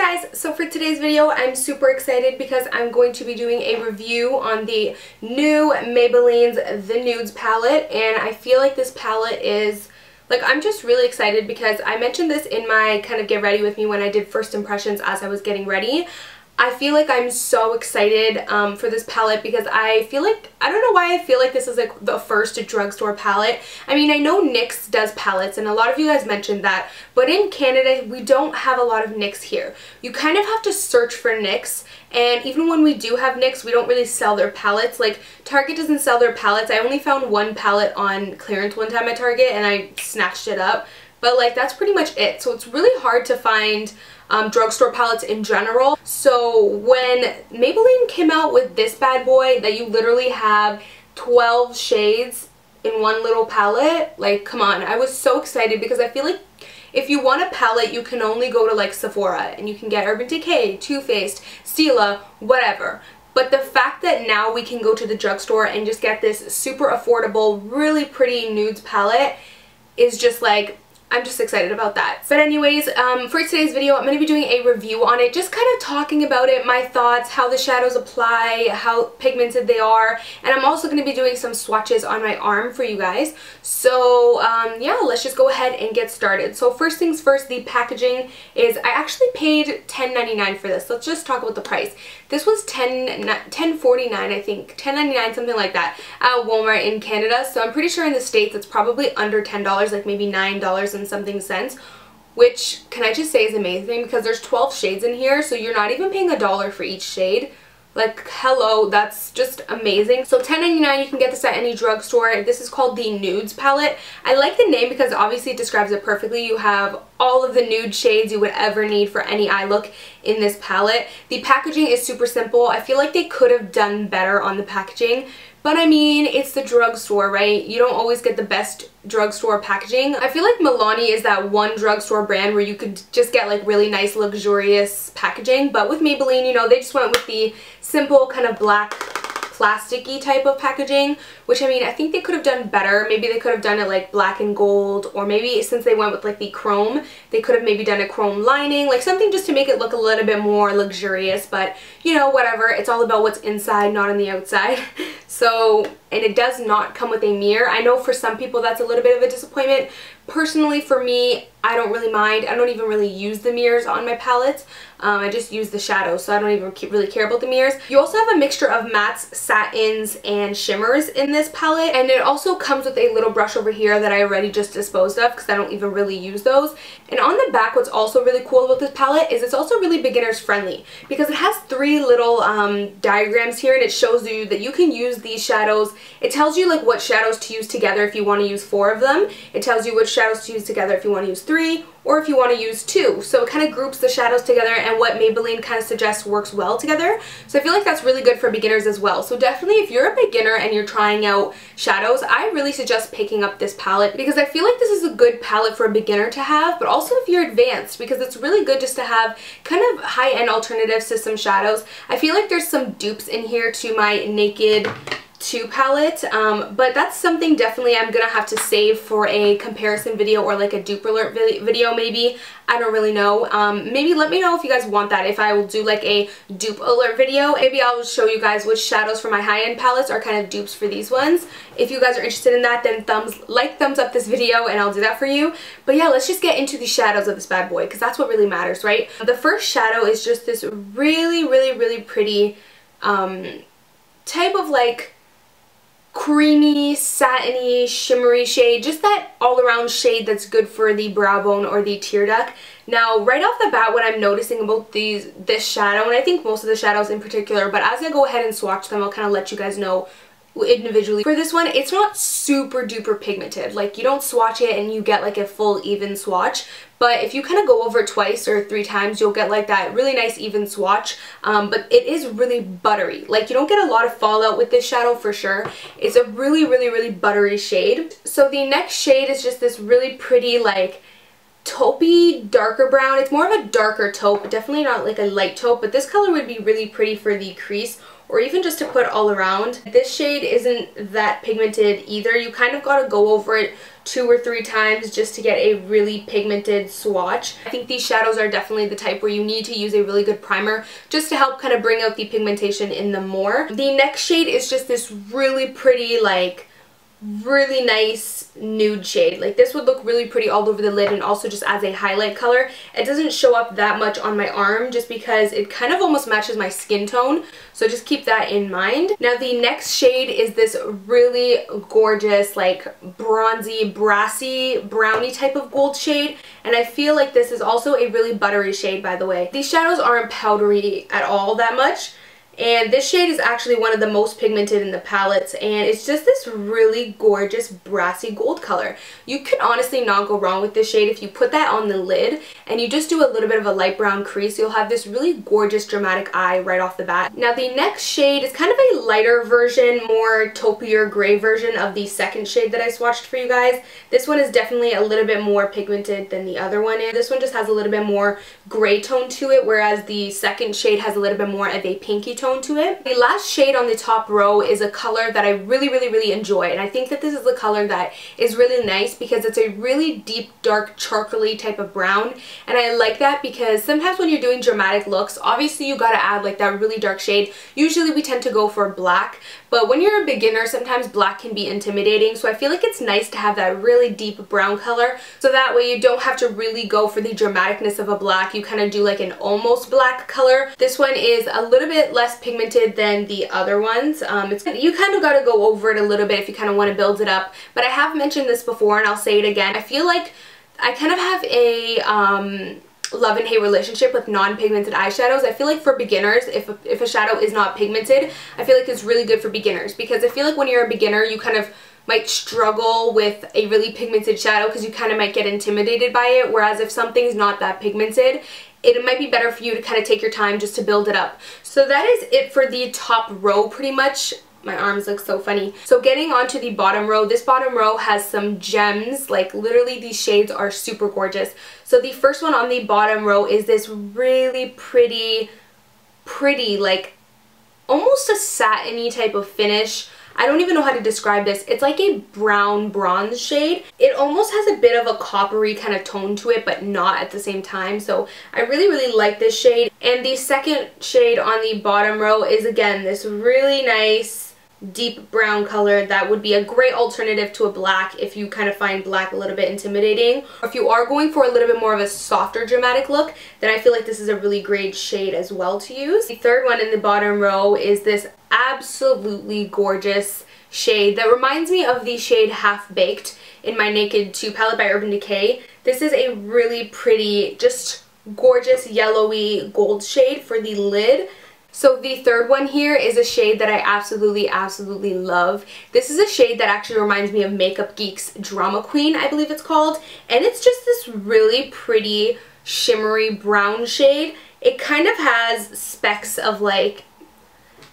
guys, so for today's video I'm super excited because I'm going to be doing a review on the new Maybelline's The Nudes palette, and I feel like this palette is, like, I'm just really excited because I mentioned this in my kind of get ready with me when I did first impressions as I was getting ready. I feel like I'm so excited for this palette because I feel like, I don't know why I feel like this is like the first drugstore palette. I mean, I know NYX does palettes and a lot of you guys mentioned that, but in Canada we don't have a lot of NYX here. You kind of have to search for NYX, and even when we do have NYX, we don't really sell their palettes. Like, Target doesn't sell their palettes. I only found one palette on clearance one time at Target and I snatched it up. But like, that's pretty much it. So it's really hard to find drugstore palettes in general. So when Maybelline came out with this bad boy that you literally have 12 shades in one little palette, like, come on, I was so excited because I feel like if you want a palette, you can only go to like Sephora and you can get Urban Decay, Too Faced, Stila, whatever. But the fact that now we can go to the drugstore and just get this super affordable, really pretty nudes palette is just like, I'm just excited about that. But anyways, for today's video, I'm going to be doing a review on it, just kind of talking about it, my thoughts, how the shadows apply, how pigmented they are, and I'm also going to be doing some swatches on my arm for you guys. So yeah, let's just go ahead and get started. So first things first, the packaging is, I actually paid $10.99 for this. Let's just talk about the price. This was $10.49, I think, $10.99, something like that, at Walmart in Canada. So I'm pretty sure in the States it's probably under $10, like maybe $9 and something cents, which, can I just say, is amazing because there's 12 shades in here, so you're not even paying $1 for each shade. Like, hello, that's just amazing. So $10.99, you can get this at any drugstore. This is called the Nudes palette. I like the name because obviously it describes it perfectly. You have all of the nude shades you would ever need for any eye look in this palette. The packaging is super simple. I feel like they could have done better on the packaging, but I mean, it's the drugstore, right? You don't always get the best drugstore packaging. I feel like Milani is that one drugstore brand where you could just get like really nice, luxurious packaging, but with Maybelline, you know, they just went with the simple kind of black plasticky type of packaging, which, I mean, I think they could have done better. Maybe they could have done it like black and gold, or maybe since they went with like the chrome, they could have maybe done a chrome lining, like something just to make it look a little bit more luxurious, but you know, whatever. It's all about what's inside, not on the outside. So, and it does not come with a mirror. I know for some people that's a little bit of a disappointment. Personally, for me, I don't really mind. I don't even really use the mirrors on my palettes. I just use the shadows, so I don't even really care about the mirrors. You also have a mixture of mattes, satins, and shimmers in this palette, and it also comes with a little brush over here that I already just disposed of because I don't even really use those. And on the back, what's also really cool about this palette is it's also really beginners friendly because it has three little diagrams here, and it shows you that you can use these shadows. It tells you like what shadows to use together if you want to use 4 of them. It tells you which shadows to use together if you want to use 3, or if you want to use 2. So it kind of groups the shadows together and what Maybelline kind of suggests works well together. So I feel like that's really good for beginners as well. So definitely, if you're a beginner and you're trying out shadows, I really suggest picking up this palette because I feel like this is a good palette for a beginner to have, but also if you're advanced, because it's really good just to have kind of high-end alternatives to some shadows. I feel like there's some dupes in here to my Naked 2 palette, but that's something definitely I'm gonna have to save for a comparison video or like a dupe alert video maybe. I don't really know. Maybe let me know if you guys want that, if I will do like a dupe alert video. Maybe I'll show you guys which shadows for my high-end palettes are kind of dupes for these ones. If you guys are interested in that, then thumbs up this video and I'll do that for you. But yeah, let's just get into the shadows of this bad boy because that's what really matters, right? The first shadow is just this really pretty type of like creamy, satiny, shimmery shade, just that all-around shade that's good for the brow bone or the tear duct. Now, right off the bat, what I'm noticing about this shadow, and I think most of the shadows in particular, but as I go ahead and swatch them, I'll kind of let you guys know individually. For this one, it's not super duper pigmented. Like, you don't swatch it and you get like a full even swatch, but if you kind of go over it 2 or 3 times, you'll get like that really nice even swatch. But it is really buttery. Like, you don't get a lot of fallout with this shadow for sure. It's a really buttery shade. So the next shade is just this really pretty like taupey darker brown. It's more of a darker taupe, definitely not like a light taupe, but this color would be really pretty for the crease or even just to put all around. This shade isn't that pigmented either. You kind of got to go over it 2 or 3 times just to get a really pigmented swatch. I think these shadows are definitely the type where you need to use a really good primer just to help kind of bring out the pigmentation in them more. The next shade is just this really pretty, like, really nice nude shade. Like, this would look really pretty all over the lid and also just as a highlight color. It doesn't show up that much on my arm just because it kind of almost matches my skin tone, so just keep that in mind. Now the next shade is this really gorgeous, like, bronzy, brassy, brownie type of gold shade, and I feel like this is also a really buttery shade, by the way. These shadows aren't powdery at all that much, and this shade is actually one of the most pigmented in the palettes, and it's just this really gorgeous brassy gold color. You can honestly not go wrong with this shade. If you put that on the lid and you just do a little bit of a light brown crease, you'll have this really gorgeous dramatic eye right off the bat. Now the next shade is kind of a lighter version, more taupier gray version of the second shade that I swatched for you guys. This one is definitely a little bit more pigmented than the other one, and this one just has a little bit more gray tone to it, whereas the second shade has a little bit more of a pinky tone to it. The last shade on the top row is a color that I really enjoy, and I think that this is the color that is really nice because it's a really deep, dark, charcoaly type of brown, and I like that because sometimes when you're doing dramatic looks, obviously you gotta add like that really dark shade. Usually we tend to go for black, but when you're a beginner, sometimes black can be intimidating, so I feel like it's nice to have that really deep brown color, so that way you don't have to really go for the dramaticness of a black. You kind of do like an almost black color. This one is a little bit less pigmented than the other ones. You kind of got to go over it a little bit if you kind of want to build it up, but I have mentioned this before and I'll say it again. I feel like I kind of have a love and hate relationship with non-pigmented eyeshadows. I feel like for beginners, if a shadow is not pigmented, I feel like it's really good for beginners, because I feel like when you're a beginner, you kind of might struggle with a really pigmented shadow because you kind of might get intimidated by it, whereas if something's not that pigmented, it might be better for you to kind of take your time just to build it up. So that is it for the top row pretty much. My arms look so funny. So getting on to the bottom row, this bottom row has some gems. Like, literally these shades are super gorgeous. So the first one on the bottom row is this really pretty, like almost a satiny type of finish. I don't even know how to describe this. It's like a brown bronze shade. It almost has a bit of a coppery kind of tone to it, but not at the same time. So I really like this shade. And the second shade on the bottom row is, again, this really nice deep brown color that would be a great alternative to a black if you kind of find black a little bit intimidating. Or if you are going for a little bit more of a softer dramatic look, then I feel like this is a really great shade as well to use. The third one in the bottom row is this absolutely gorgeous shade that reminds me of the shade Half Baked in my Naked 2 palette by Urban Decay. This is a really pretty, just gorgeous yellowy gold shade for the lid. So the third one here is a shade that I absolutely love. This is a shade that actually reminds me of Makeup Geek's Drama Queen, I believe it's called. And it's just this really pretty shimmery brown shade. It kind of has specks of, like,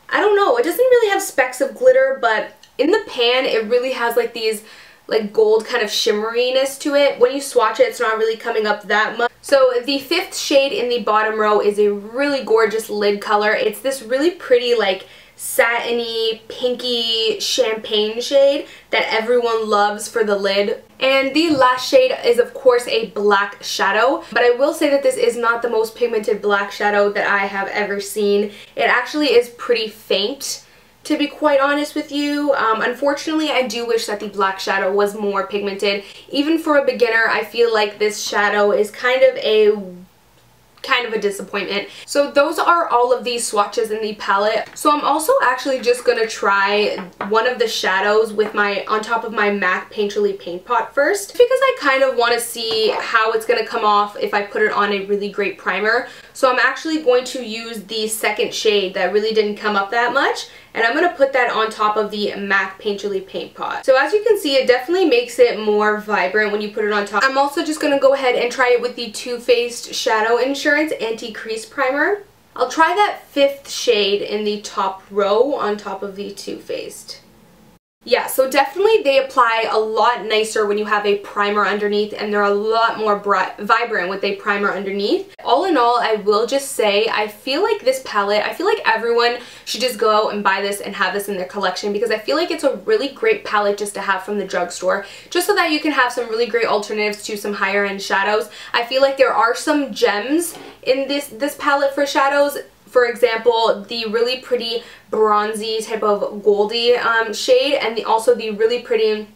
I don't know, it doesn't really have specks of glitter, but in the pan it really has like these like gold kind of shimmeriness to it. When you swatch it, it's not really coming up that much. So the fifth shade in the bottom row is a really gorgeous lid color. It's this really pretty, like, satiny, pinky champagne shade that everyone loves for the lid. And the last shade is, of course, a black shadow, but I will say that this is not the most pigmented black shadow that I have ever seen. It actually is pretty faint, to be quite honest with you. Unfortunately, I do wish that the black shadow was more pigmented. Even for a beginner, I feel like this shadow is kind of a disappointment. So those are all of these swatches in the palette. So I'm also actually just gonna try one of the shadows with on top of my MAC Painterly Paint Pot first, because I kind of want to see how it's gonna come off if I put it on a really great primer. So I'm actually going to use the second shade that really didn't come up that much, and I'm going to put that on top of the MAC Painterly Paint Pot. So as you can see, it definitely makes it more vibrant when you put it on top. I'm also just going to go ahead and try it with the Too Faced Shadow Insurance Anti-Crease Primer. I'll try that fifth shade in the top row on top of the Too Faced. Yeah, so definitely they apply a lot nicer when you have a primer underneath, and they're a lot more vibrant with a primer underneath. All in all, I will just say I feel like this palette, I feel like everyone should just go out and buy this and have this in their collection, because I feel like it's a really great palette just to have from the drugstore, just so that you can have some really great alternatives to some higher end shadows. I feel like there are some gems in this palette for shadows. For example, the really pretty bronzy type of goldy shade, and also the really pretty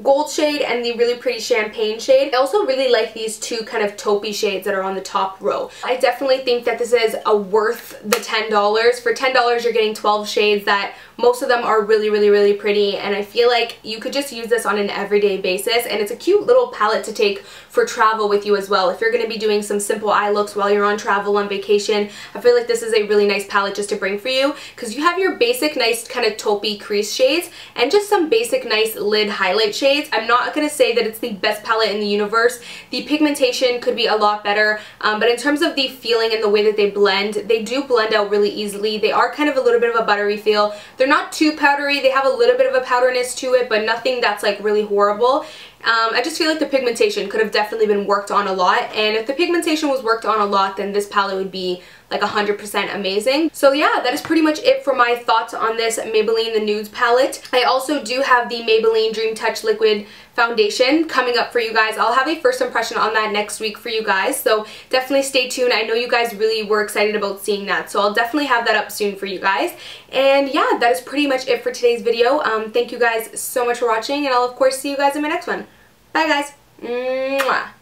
gold shade and the really pretty champagne shade. I also really like these two kind of taupey shades that are on the top row. I definitely think that this is worth the $10. For $10 you're getting 12 shades that most of them are really, really, really pretty, and I feel like you could just use this on an everyday basis, and it's a cute little palette to take for travel with you as well. If you're going to be doing some simple eye looks while you're on travel, on vacation, I feel like this is a really nice palette just to bring for you, because you have your basic nice kind of taupey crease shades and just some basic nice lid highlight shades. I'm not going to say that it's the best palette in the universe. The pigmentation could be a lot better, but in terms of the feeling and the way that they do blend out really easily. They are kind of a little bit of a buttery feel. They're not too powdery. They have a little bit of a powderiness to it, but nothing that's like really horrible. I just feel like the pigmentation could have definitely been worked on a lot, and if the pigmentation was worked on a lot, then this palette would be like 100% amazing. So yeah, that is pretty much it for my thoughts on this Maybelline The Nudes palette. I also do have the Maybelline Dream Touch Liquid Foundation coming up for you guys. I'll have a first impression on that next week for you guys, so definitely stay tuned. I know you guys really were excited about seeing that, so I'll definitely have that up soon for you guys. And yeah, that is pretty much it for today's video. Thank you guys so much for watching, and I'll of course see you guys in my next one. Bye guys. Mwah.